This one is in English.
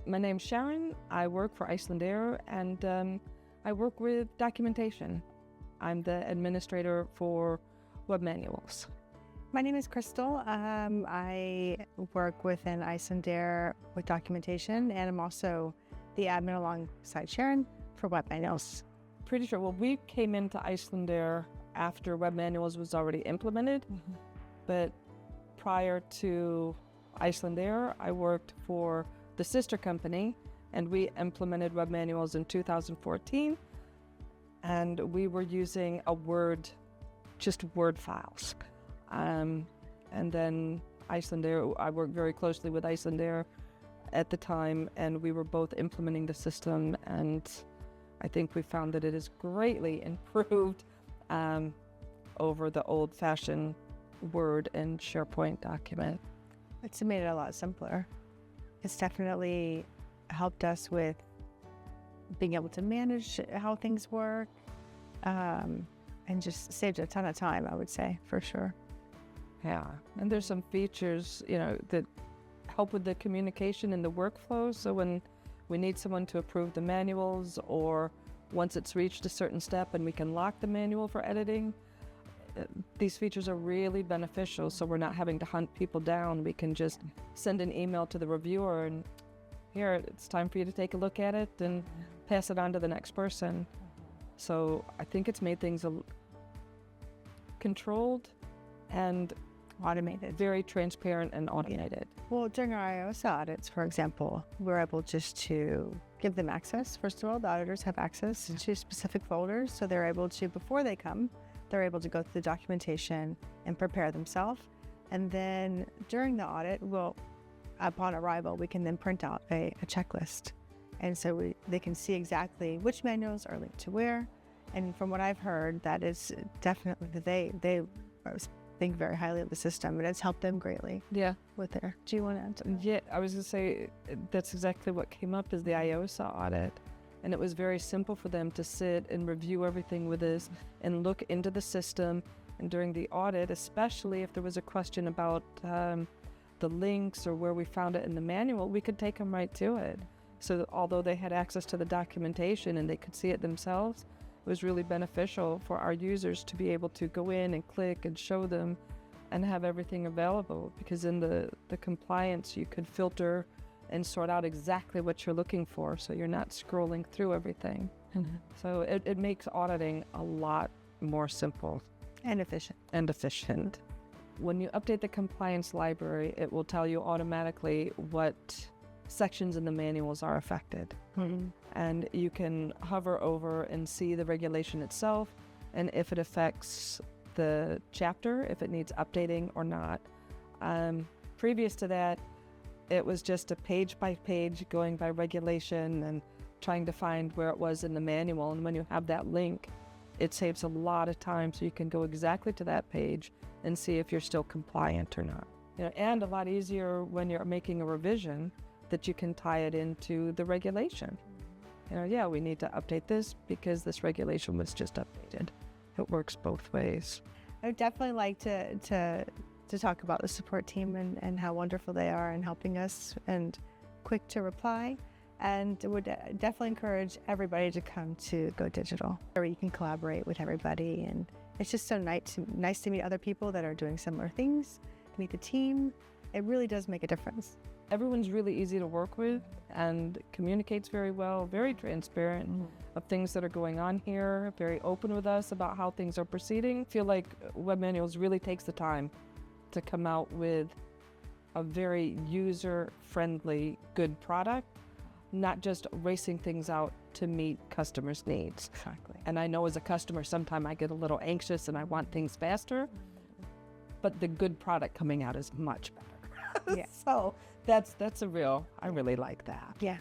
My name's Sharon. I work for Icelandair, and I work with documentation. I'm the administrator for Web Manuals. My name is Crystal. I work within Icelandair with documentation, and I'm also the admin alongside Sharon for Web Manuals. Pretty sure, well, we came into Icelandair after Web Manuals was already implemented, but prior to Icelandair, I worked for the sister company, and we implemented Web Manuals in 2014, and we were using just Word files. And then Icelandair, I worked very closely with Icelandair at the time, and we were both implementing the system, and I think we found that it is greatly improved over the old-fashioned Word and SharePoint document. It's made it a lot simpler. It's definitely helped us with being able to manage how things work, and just saved a ton of time, I would say, for sure. Yeah, and there's some features, that help with the communication and the workflow. So when we need someone to approve the manuals, or once it's reached a certain step and we can lock the manual for editing, these features are really beneficial. So we're not having to hunt people down. We can just send an email to the reviewer and here, it's time for you to take a look at it and pass it on to the next person. So I think it's made things controlled and automated, very transparent and automated. Well, during our IOSA audits, for example, we're able just to give them access. First of all, the auditors have access to specific folders, so they're able to, before they come, they're able to go through the documentation and prepare themselves. And then during the audit, upon arrival, we can then print out a checklist. And so they can see exactly which manuals are linked to where. And from what I've heard, that is definitely, they think very highly of the system, and it's helped them greatly. Yeah. With their, do you want to answer that? Yeah, I was going to say, that's exactly what came up is the IOSA audit. And it was very simple for them to sit and review everything with us and look into the system. And during the audit, especially if there was a question about the links or where we found it in the manual, we could take them right to it. So although they had access to the documentation and they could see it themselves, it was really beneficial for our users to be able to go in and click and show them and have everything available, because in the compliance you could filter and sort out exactly what you're looking for, so you're not scrolling through everything. So it makes auditing a lot more simple. And efficient. When you update the compliance library, it will tell you automatically what sections in the manuals are affected. And you can hover over and see the regulation itself, and if it affects the chapter, if it needs updating or not. Previous to that, it was just a page by page going by regulation and trying to find where it was in the manual. And when you have that link, it saves a lot of time, so you can go exactly to that page and see if you're still compliant or not. And a lot easier when you're making a revision, that you can tie it into the regulation. We need to update this because this regulation was just updated. It works both ways. I would definitely like to talk about the support team and how wonderful they are in helping us and quick to reply. And would definitely encourage everybody to come to Go Digital, where you can collaborate with everybody. And it's just so nice to meet other people that are doing similar things, to meet the team. It really does make a difference. Everyone's really easy to work with and communicates very well, very transparent of things that are going on here, very open with us about how things are proceeding. I feel like Web Manuals really takes the time to come out with a very user-friendly, good product, not just racing things out to meet customers' needs. Exactly. And I know as a customer, sometimes I get a little anxious and I want things faster, but the good product coming out is much better. Yeah. So I really like that. Yeah.